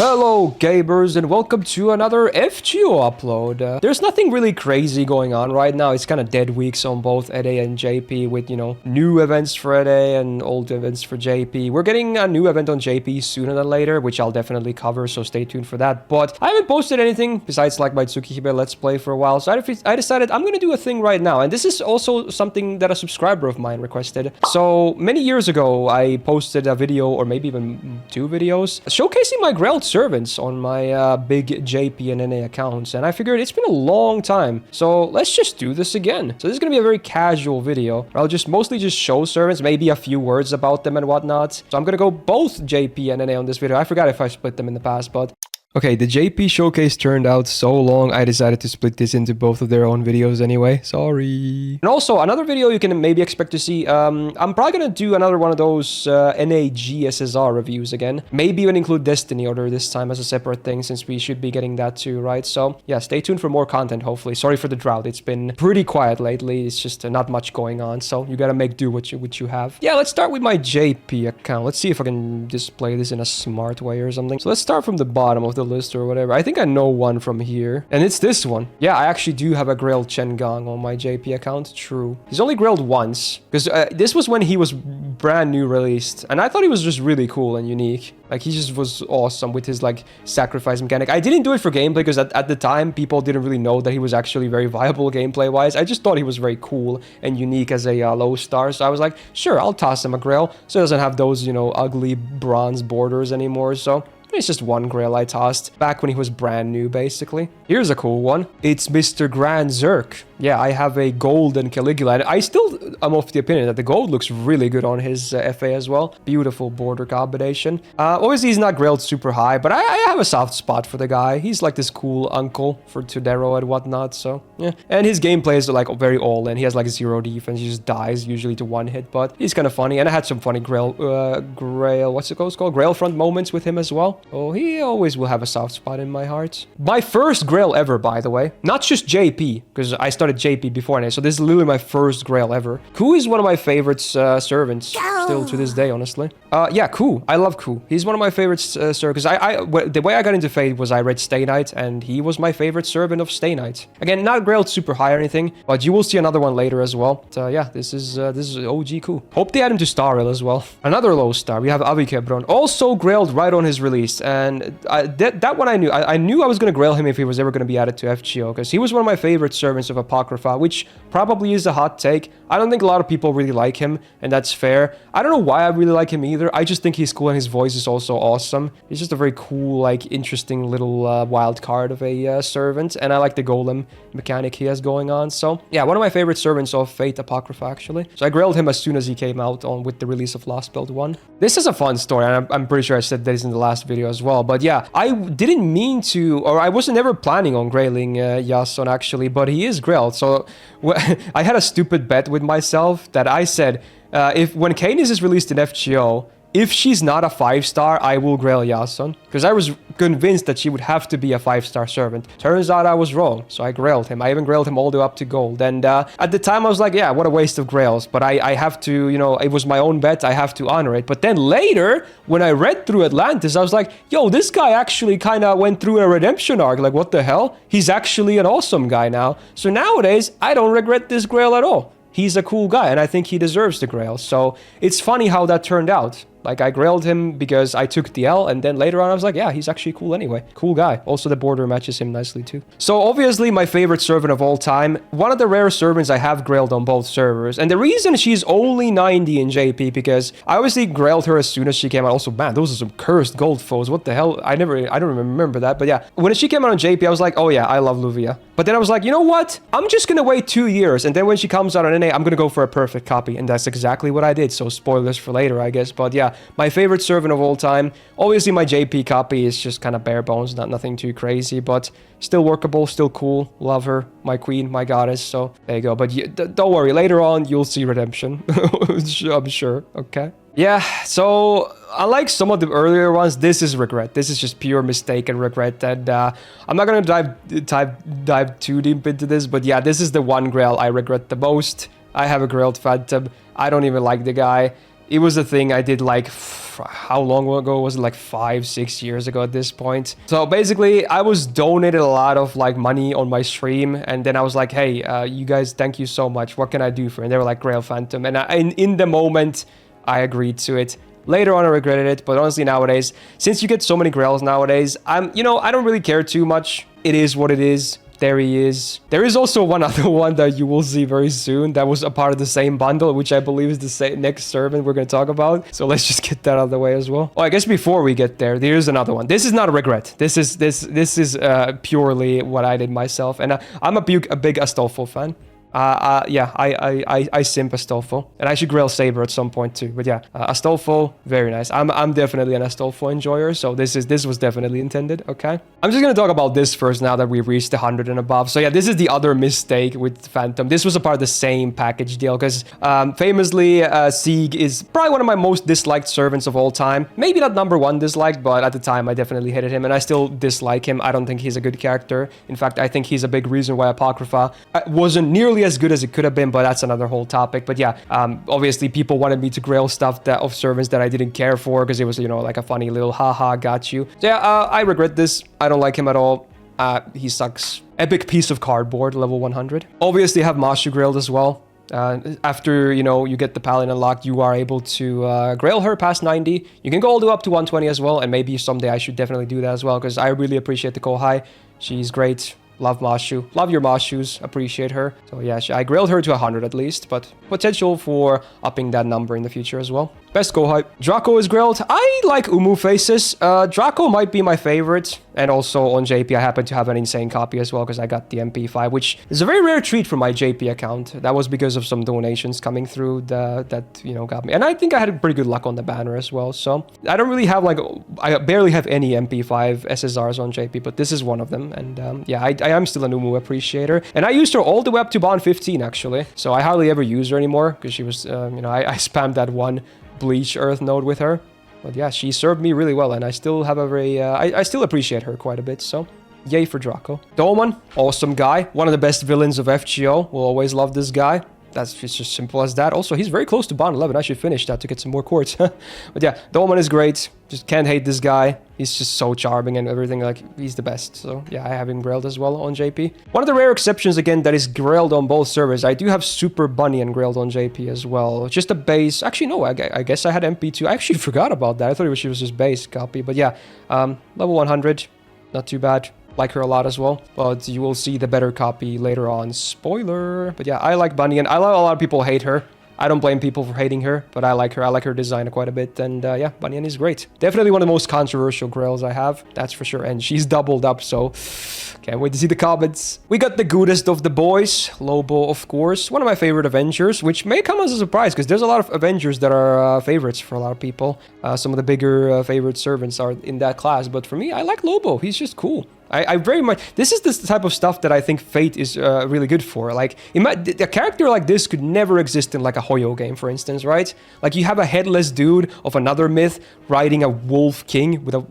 Hello gamers and welcome to another FGO upload. There's nothing really crazy going on right now. It's kind of dead weeks on both Ede and JP with, new events for Ede and old events for JP. We're getting a new event on JP sooner than later, which I'll definitely cover, so stay tuned for that. But I haven't posted anything besides like my Tsukihime Let's Play for a while, so I decided I'm going to do a thing right now. And this is also something that a subscriber of mine requested. So many years ago, I posted a video, or maybe even 2 videos, showcasing my Grailed servants on my big JP and NA accounts, and I figured it's been a long time, so let's just do this again. So this is gonna be a very casual video where I'll just mostly just show servants, maybe a few words about them and whatnot. So I'm gonna go both JP and NA on this video. I forgot if I split them in the past, but okay, the JP showcase turned out so long, I decided to split this into both of their own videos anyway. Sorry. And also, another video you can maybe expect to see, I'm probably gonna do another one of those NAG SSR reviews again. Maybe even include Destiny Order this time as a separate thing, since we should be getting that too, right? So, yeah, stay tuned for more content, hopefully. Sorry for the drought. It's been pretty quiet lately. It's just not much going on, so you gotta make do what you have. Yeah, let's start with my JP account. Let's see if I can display this in a smart way or something. So let's start from the bottom of the list or whatever. I think I know one from here, and it's this one. Yeah, I actually do have a Grailed Chengang on my JP account. True. He's only Grailed once, because this was when he was brand new released, and I thought he was just really cool and unique. Like, he just was awesome with his, like, sacrifice mechanic. I didn't do it for gameplay because at the time, people didn't really know that he was actually very viable gameplay-wise. I just thought he was very cool and unique as a low star. So I was like, sure, I'll toss him a Grail so he doesn't have those, ugly bronze borders anymore. So it's just one Grail I tossed back when he was brand new, basically. Here's a cool one. It's Mr. Grand Zerk. Yeah, I have a gold and Caligula. And I still am of the opinion that the gold looks really good on his FA as well. Beautiful border combination. Obviously, he's not Grailed super high, but I have a soft spot for the guy. He's like this cool uncle for Tudero and whatnot, so yeah. And his gameplay is like very all-in. He has like 0 defense. He just dies usually to one hit, but he's kind of funny. And I had some funny Grail, what's it called? Grail front moments with him as well. Oh, he always will have a soft spot in my heart. My first Grail ever, by the way. Not just JP, because I started JP before now, so this is literally my first Grail ever. Ku is one of my favorite servants, still to this day, honestly. Yeah, Ku. I love Ku. He's one of my favorite servants. The way I got into Fate was I read Stay Night, and he was my favorite servant of Stay Night. Again, not Grailed super high or anything, but you will see another one later as well. So yeah, this is OG Ku. Hope they add him to Starrel as well. Another low star. We have Avikebron, also Grailed right on his release. And that one I knew. I knew I was going to Grail him if he was ever going to be added to FGO, because he was one of my favorite servants of Apocrypha, which probably is a hot take. I don't think a lot of people really like him, and that's fair. I don't know why I really like him either. I just think he's cool, and his voice is also awesome. He's just a very cool, like, interesting little wild card of a servant, and I like the golem mechanic he has going on. So yeah, one of my favorite servants of Fate Apocrypha, actually. So I Grailed him as soon as he came out with the release of Lost Build 1. This is a fun story, and I'm pretty sure I said this in the last video as well. But yeah, I didn't mean to, or I wasn't ever planning on Grailing Yasun actually, but he is Grailed. So I had a stupid bet with myself that I said, when Canis is released in FGO, if she's not a 5-star, I will Grail Yasun. Because I was convinced that she would have to be a 5-star servant. Turns out I was wrong, so I Grailed him. I even Grailed him all the way up to gold. And at the time I was like, yeah, what a waste of Grails. But I have to, it was my own bet, I have to honor it. But then later, when I read through Atlantis, I was like, yo, this guy actually kind of went through a redemption arc. Like, what the hell? He's actually an awesome guy now. So nowadays, I don't regret this Grail at all. He's a cool guy, and I think he deserves the Grail. So it's funny how that turned out. Like, I Grailed him because I took the L, and then later on I was like, yeah, he's actually cool anyway. Cool guy. Also, the border matches him nicely too. So obviously, my favorite servant of all time. One of the rare servants I have Grailed on both servers. And the reason she's only 90 in JP, because I obviously Grailed her as soon as she came out. Also, man, those are some cursed gold foes. What the hell? I don't remember that. But yeah, when she came out on JP, I was like, oh yeah, I love Luvia. But then I was like, you know what? I'm just gonna wait 2 years, and then when she comes out on NA, I'm gonna go for a perfect copy. And that's exactly what I did. So spoilers for later, I guess. But yeah, my favorite servant of all time. Obviously, my JP copy is just kind of bare bones, nothing too crazy, but still workable, still cool. Love her, my queen, my goddess. So there you go. But don't worry, later on you'll see redemption. I'm sure. Okay. Yeah, so unlike some of the earlier ones, this is regret. This is just pure mistake and regret, and I'm not gonna dive too deep into this, but yeah, this is the one Grail I regret the most. I have a Grailed Phantom. I don't even like the guy. It was a thing I did like how long ago was it? Like 5-6 years ago at this point. So basically, I was donated a lot of like money on my stream, and then I was like, hey, you guys, thank you so much. What can I do for it? And they were like, Grail Phantom. And in the moment, I agreed to it. Later on, I regretted it, but honestly, nowadays, since you get so many Grails nowadays, I don't really care too much. It is what it is. There he is. There is also one other one that you will see very soon that was a part of the same bundle, which I believe is the next servant we're going to talk about. So let's just get that out of the way as well. Oh, I guess before we get there, there's another one. This is not a regret. This is purely what I did myself, and I'm a big Astolfo fan. Yeah, I simp Astolfo, and I should Grail Saber at some point too. But yeah, Astolfo, very nice. I'm definitely an Astolfo enjoyer, so this was definitely intended. Okay, I'm just gonna talk about this first now that we've reached 100 and above. So yeah, this is the other mistake with Phantom. This was a part of the same package deal because famously, Sieg is probably one of my most disliked servants of all time. Maybe not #1 disliked, but at the time I definitely hated him, and I still dislike him. I don't think he's a good character. In fact, I think he's a big reason why Apocrypha wasn't nearly as good as it could have been, but that's another whole topic. But yeah, obviously people wanted me to grail stuff of servants that I didn't care for because it was, like a funny little haha, got you. So yeah, I regret this. I don't like him at all. He sucks. Epic piece of cardboard, level 100. Obviously have Mashu grailed as well. After, you get the Paladin unlocked, you are able to grail her past 90. You can go all the way up to 120 as well, and maybe someday I should definitely do that as well, because I really appreciate the Kohai. She's great. Love Mashu. Love your Mashus. Appreciate her. So yeah, I grailed her to 100 at least, but potential for upping that number in the future as well. Best Kohai. Draco is grailed. I like Umu faces. Draco might be my favorite. And also on JP, I happen to have an insane copy as well because I got the MP5, which is a very rare treat for my JP account. That was because of some donations coming through that got me. And I think I had pretty good luck on the banner as well. So I don't really have I barely have any MP5 SSRs on JP, but this is one of them. And yeah, I am still an Umu appreciator. And I used her all the way up to Bond 15 actually. So I hardly ever use her anymore because she was, I spammed that one Bleach Earth node with her. But yeah, she served me really well, and I still have a very, I still appreciate her quite a bit, so yay for Draco. Dolman, awesome guy, one of the best villains of FGO, will always love this guy. That's just simple as that. Also, he's very close to Bond 11, I should finish that to get some more quartz. But yeah, Dolman is great, just can't hate this guy. He's just so charming and everything, like, he's the best. So yeah, I have him grailed as well on JP. One of the rare exceptions, again, that is grailed on both servers. I do have Super Bunny and grailed on JP as well. Just a base. Actually, no, I guess I had MP2. I actually forgot about that. I thought she was just base copy. But yeah, level 100, not too bad. Like her a lot as well, but you will see the better copy later on. Spoiler. But yeah, I like Bunny, and I know a lot of people hate her. I don't blame people for hating her, but I like her. I like her design quite a bit, and yeah, Bunyan is great. Definitely one of the most controversial grails I have, that's for sure, and she's doubled up, so can't wait to see the comments. We got the goodest of the boys, Lobo, of course, one of my favorite Avengers, which may come as a surprise, because there's a lot of Avengers that are favorites for a lot of people. Some of the bigger favorite servants are in that class, but for me, I like Lobo. He's just cool. I very much... This is the type of stuff that I think Fate is really good for. Like, a character like this could never exist in, like, a Hoyo game, for instance, right? Like, you have a headless dude of another myth riding a wolf king with a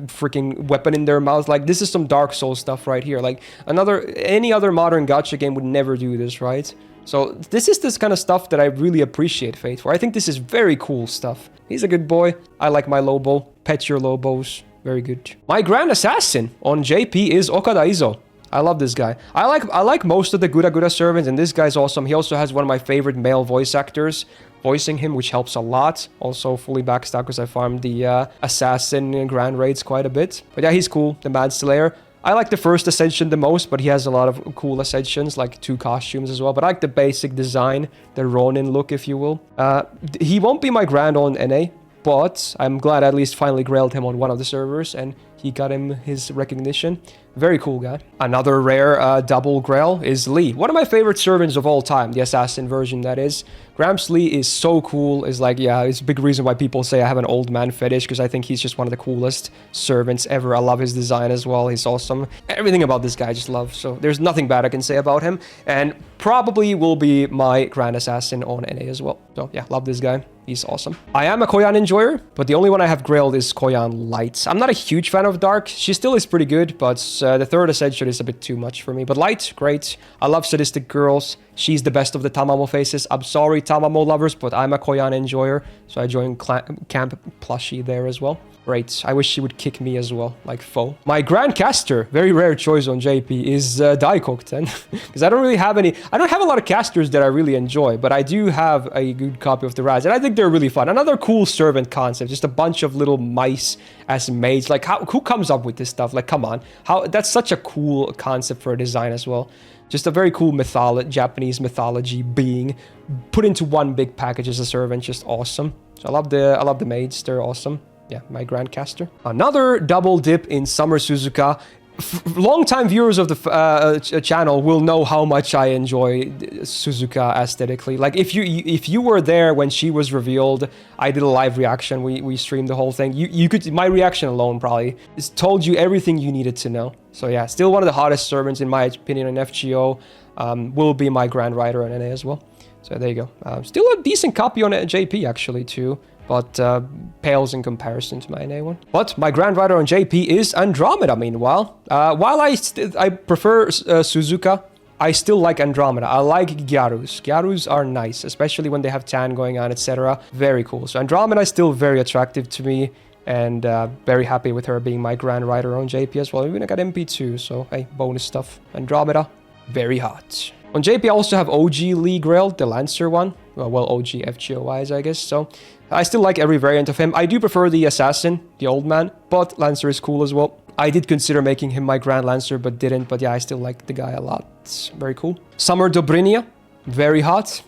freaking weapon in their mouth. Like, this is some Dark Souls stuff right here. Like, any other modern gacha game would never do this, right? So, this is this kind of stuff that I really appreciate Fate for. I think this is very cool stuff. He's a good boy. I like my Lobo. Pet your Lobos. Very good. My Grand Assassin on JP is Okada Izo. I love this guy. I like most of the Gura servants, and this guy's awesome. He also has one of my favorite male voice actors voicing him, which helps a lot. Also fully backstock because I farmed the Assassin Grand Raids quite a bit. But yeah, he's cool. The Mad Slayer. I like the first Ascension the most, but he has a lot of cool Ascensions, like 2 costumes as well. But I like the basic design, the Ronin look, if you will. He won't be my Grand on NA, but I'm glad I at least finally grailed him on one of the servers, and he got him his recognition. Very cool guy. Another rare double grail is Lee. One of my favorite servants of all time, the assassin version, that is. Gramps Lee is so cool. Is like, yeah, it's a big reason why people say I have an old man fetish, because I think he's just one of the coolest servants ever. I love his design as well. He's awesome. Everything about this guy I just love. So there's nothing bad I can say about him. And probably will be my Grand Assassin on NA as well. So yeah, love this guy. He's awesome. I am a Koyan enjoyer, but the only one I have grailed is Koyan Lights. I'm not a huge fan of Dark. She still is pretty good, but The third Ascension is a bit too much for me. But light, great. I love sadistic girls. She's the best of the Tamamo faces. I'm sorry, Tamamo lovers, but I'm a Koyan enjoyer. So I joined Camp Plushie there as well. Great. I wish she would kick me as well, like foe. My Grandcaster, very rare choice on JP, is Daikokten. Because I don't really have any... I don't have a lot of casters that I really enjoy, but I do have a good copy of the Raz, and I think they're really fun. Another cool servant concept, just a bunch of little mice as maids. Like, who comes up with this stuff? Like, come on. That's such a cool concept for a design as well. Just a very cool Japanese mythology being put into one big package as a servant. Just awesome. So I love the maids. They're awesome. Yeah, my Grandcaster. Another double dip in Summer Suzuka. Long-time viewers of the channel will know how much I enjoy Suzuka aesthetically. Like, if you were there when she was revealed, I did a live reaction. We streamed the whole thing. You could... My reaction alone probably told you everything you needed to know. So yeah, still one of the hottest servants in my opinion in FGO. Will be my Grand Rider on NA as well. So there you go. Still a decent copy on JP actually too. But pales in comparison to my NA one. But my Grand Rider on JP is Andromeda, meanwhile. While I prefer Suzuka, I still like Andromeda. I like Gyarus. Gyarus are nice, especially when they have tan going on, etc. Very cool. So Andromeda is still very attractive to me. And very happy with her being my Grand Rider on JP as well. Even I got MP2, so hey, bonus stuff. Andromeda, very hot. On JP, I also have OG Lee Grailed, the Lancer one. Well, OG FGO-wise, I guess. So I still like every variant of him. I do prefer the Assassin, the old man, but Lancer is cool as well. I did consider making him my Grand Lancer, but didn't. But yeah, I still like the guy a lot. It's very cool. Summer Dobrynia, very hot.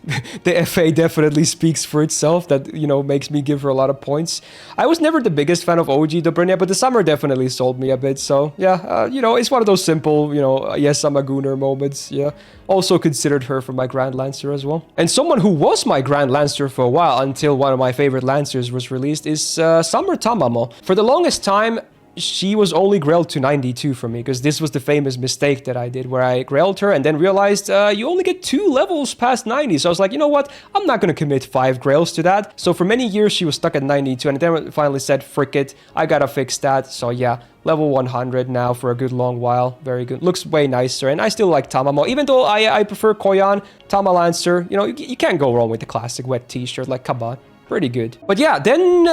The FA definitely speaks for itself. That, you know, makes me give her a lot of points. I was never the biggest fan of OG Dobrynia, but the summer definitely sold me a bit. So yeah, you know, it's one of those simple, you know, yes, I'm a Gooner moments. Yeah. Also considered her for my Grand Lancer as well. And someone who was my Grand Lancer for a while until one of my favorite Lancers was released is Summer Tamamo. For the longest time, she was only grailed to 92 for me, because this was the famous mistake that I did where I grailed her and then realized you only get 2 levels past 90. So I was like, you know what? I'm not going to commit 5 grails to that. So for many years, she was stuck at 92, and then finally said, frick it, I gotta fix that. So yeah, level 100 now for a good long while. Very good. Looks way nicer, and I still like Tamamo. Even though I prefer Koyan, Tama Lancer, you know, you can't go wrong with the classic wet t-shirt. Like, come on. Pretty good. But yeah, then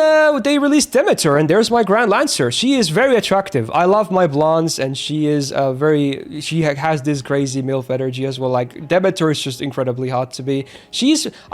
they released Demeter, and there's my Grand Lancer. She is very attractive. I love my blondes, and she is she has this crazy MILF energy as well. Like, Demeter is just incredibly hot to me.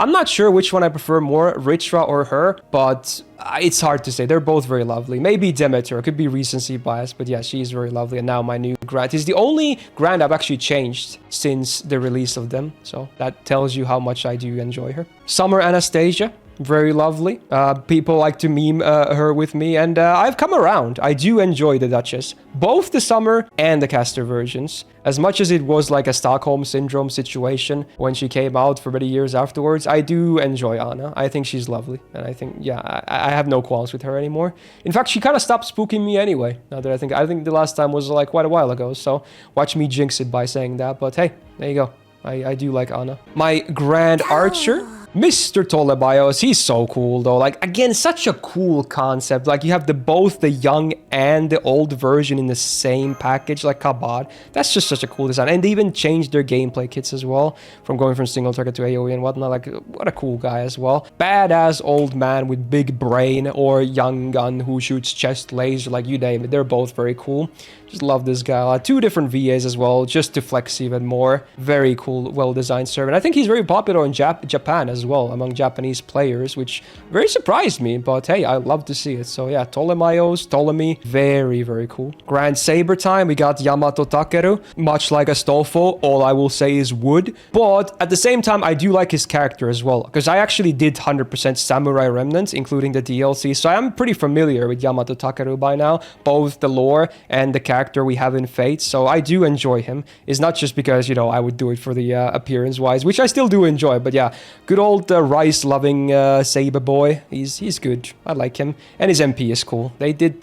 I'm not sure which one I prefer more, Ritra or her, but it's hard to say. They're both very lovely. Maybe Demeter. It could be recency bias, but yeah, she's very lovely. And now my new Grand is the only Grand I've actually changed since the release of them. So that tells you how much I do enjoy her. Summer Anastasia. Very lovely. People like to meme her with me, and I've come around. I do enjoy the Duchess, both the summer and the caster versions. As much as it was like a Stockholm Syndrome situation when she came out for many years afterwards, I do enjoy Anna. I think she's lovely, and I think, yeah, I have no qualms with her anymore. In fact, she kind of stopped spooking me anyway, now that I think the last time was like quite a while ago, so watch me jinx it by saying that, but hey, there you go. I do like Anna. My Grand Archer, Mr. Tolebios, he's so cool though. Like, again, such a cool concept. Like, you have both the young and the old version in the same package, like Kabad. That's just such a cool design. And they even changed their gameplay kits as well, from going from single target to AoE and whatnot. Like, what a cool guy as well. Badass old man with big brain, or young gun who shoots chest laser, like, you name it. They're both very cool. Just love this guy. 2 different VAs as well, just to flex even more. Very cool, well-designed servant. I think he's very popular in Japan as well, among Japanese players, which very surprised me, but hey, I love to see it. So yeah, Ptolemy, very, very cool. Grand Saber time, we got Yamato Takeru, much like Astolfo, all I will say is wood, but at the same time, I do like his character as well, because I actually did 100% Samurai Remnant, including the DLC, so I'm pretty familiar with Yamato Takeru by now, both the lore and the character we have in Fate, so I do enjoy him. It's not just because, you know, I would do it for the appearance-wise, which I still do enjoy, but yeah, good old old rice-loving saber boy. He's good. I like him. And his MP is cool. They did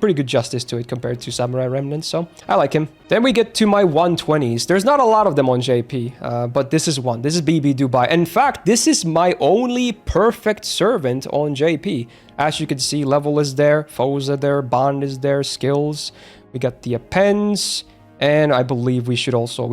pretty good justice to it compared to Samurai Remnant, so I like him. Then we get to my 120s. There's not a lot of them on JP, but this is one. This is BB Dubai. In fact, this is my only perfect servant on JP. As you can see, level is there, foes are there, bond is there, skills. We got the appends. And I believe we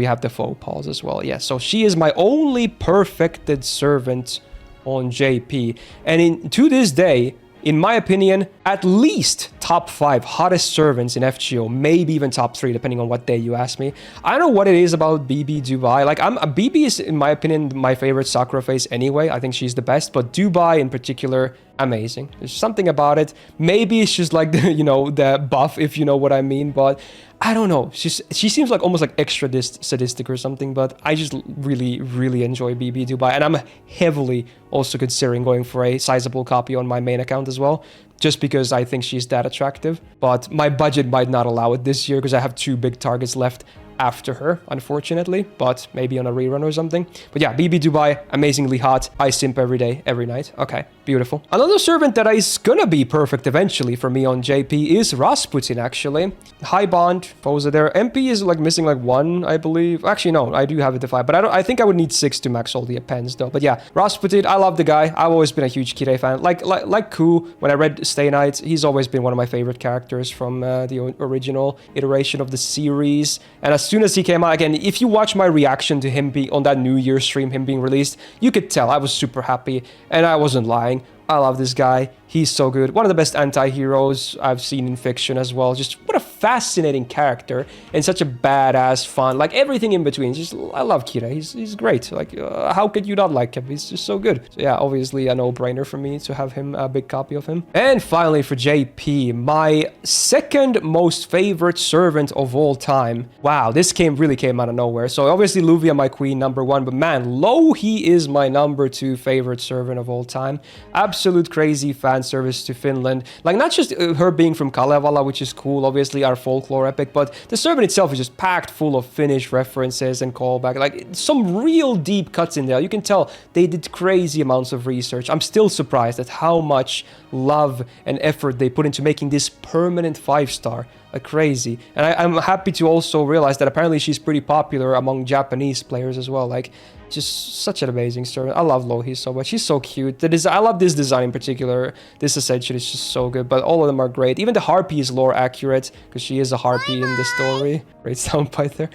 have the faux pause as well. Yeah, so she is my only perfected servant on JP. And to this day, in my opinion, at least top 5 hottest servants in FGO, maybe even top 3, depending on what day you ask me. I don't know what it is about BB Dubai. Like, BB is, in my opinion, my favorite Sakura face anyway. I think she's the best, but Dubai in particular, amazing. There's something about it. Maybe it's just like the, the buff, if you know what I mean, but I don't know. She seems like almost like extra sadistic or something, but I just really enjoy BB Dubai, and I'm heavily also considering going for a sizable copy on my main account as well, just because I think she's that attractive. But my budget might not allow it this year because I have 2 big targets left after her, unfortunately, but maybe on a rerun or something. But yeah, BB Dubai, amazingly hot. I simp every day, every night. Okay, beautiful. Another servant that is gonna be perfect eventually for me on JP is Rasputin, actually. High bond, foes are there. MP is like missing like 1, I believe. Actually, no, I do have it defined, but I think I would need 6 to max all the appends though. But yeah, Rasputin, I love the guy. I've always been a huge Kirei fan. Like Ku, when I read Stay Night, he's always been one of my favorite characters from the original iteration of the series. And as soon as he came out, again, if you watch my reaction to him being on that New Year's stream, him being released, you could tell I was super happy, and I wasn't lying. I love this guy. He's so good. One of the best anti-heroes I've seen in fiction as well. Just what a fascinating character and such a badass fun. Like everything in between. Just I love Kirei. He's great. Like how could you not like him? He's just so good. So yeah, obviously a no-brainer for me to have him, a big copy of him. And finally for JP, my second most favorite servant of all time. Wow, this really came out of nowhere. So obviously Luvia, my queen, number 1. But man, Louhi is my number 2 favorite servant of all time. Absolute crazy fan service to Finland. Like, not just her being from Kalevala, which is cool, obviously our folklore epic, but the servant itself is just packed full of Finnish references and callback. Like, some real deep cuts in there. You can tell they did crazy amounts of research. I'm still surprised at how much love and effort they put into making this permanent 5-star. Like crazy. And I'm happy to also realize that apparently she's pretty popular among Japanese players as well. Like, just such an amazing servant. I love Louhi so much. She's so cute. I love this design in particular. This Ascension is just so good, but all of them are great. Even the Harpy is lore accurate because she is a Harpy in the story. Great soundbite there.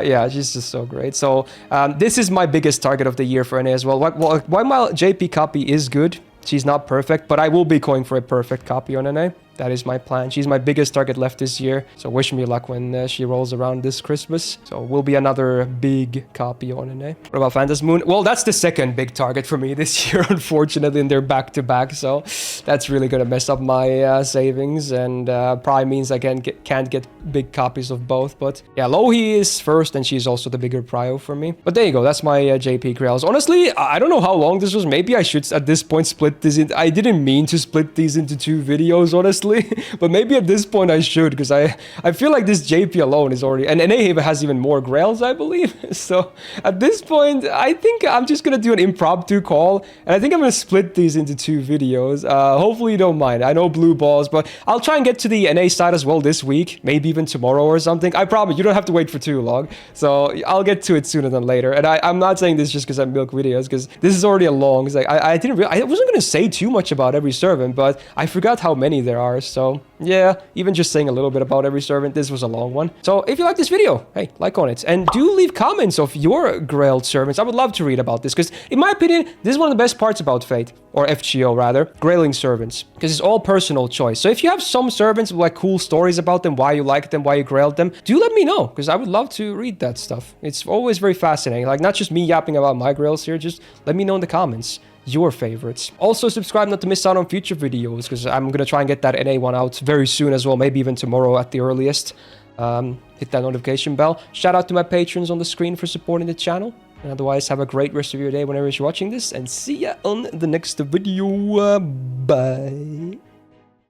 Yeah, she's just so great. So this is my biggest target of the year for NA as well. While my JP copy is good, she's not perfect, but I will be going for a perfect copy on NA. That is my plan. She's my biggest target left this year. So wish me luck when she rolls around this Christmas. So will be another big copy on NA. What about Phantasm Moon? Well, that's the second big target for me this year, unfortunately, and they're back to back. So that's really going to mess up my savings, and probably means I can't get big copies of both. But yeah, Louhi is first, and she's also the bigger prio for me. But there you go. That's my JP Grails. Honestly, I don't know how long this was. Maybe I should at this point split this in. I didn't mean to split these into 2 videos, honestly. But maybe at this point I should, because I feel like this JP alone is already, and NA has even more grails, I believe. So at this point, I think I'm just gonna do an impromptu call, and I think I'm gonna split these into 2 videos. Hopefully you don't mind. I know blue balls, but I'll try and get to the NA side as well this week, maybe even tomorrow or something. I promise you don't have to wait for too long, so I'll get to it sooner than later. And I'm not saying this just because I milk videos, because this is already a long. Like I wasn't gonna say too much about every servant, but I forgot how many there are. So yeah, even just saying a little bit about every servant, this was a long one. So if you like this video, hey, like on it, and do leave comments of your Grailed servants. I would love to read about this, because in my opinion, this is one of the best parts about Fate, or FGO rather, grailing servants, because it's all personal choice. So if you have some servants with like cool stories about them, why you like them, why you grailed them, do let me know, because I would love to read that stuff. It's always very fascinating. Like, not just me yapping about my grails here, just let me know in the comments your favorites. Also subscribe not to miss out on future videos, because I'm gonna try and get that NA one out very soon as well, maybe even tomorrow at the earliest. Hit that notification bell. Shout out to my patrons on the screen for supporting the channel. And otherwise, have a great rest of your day whenever you're watching this, and see ya on the next video. Bye.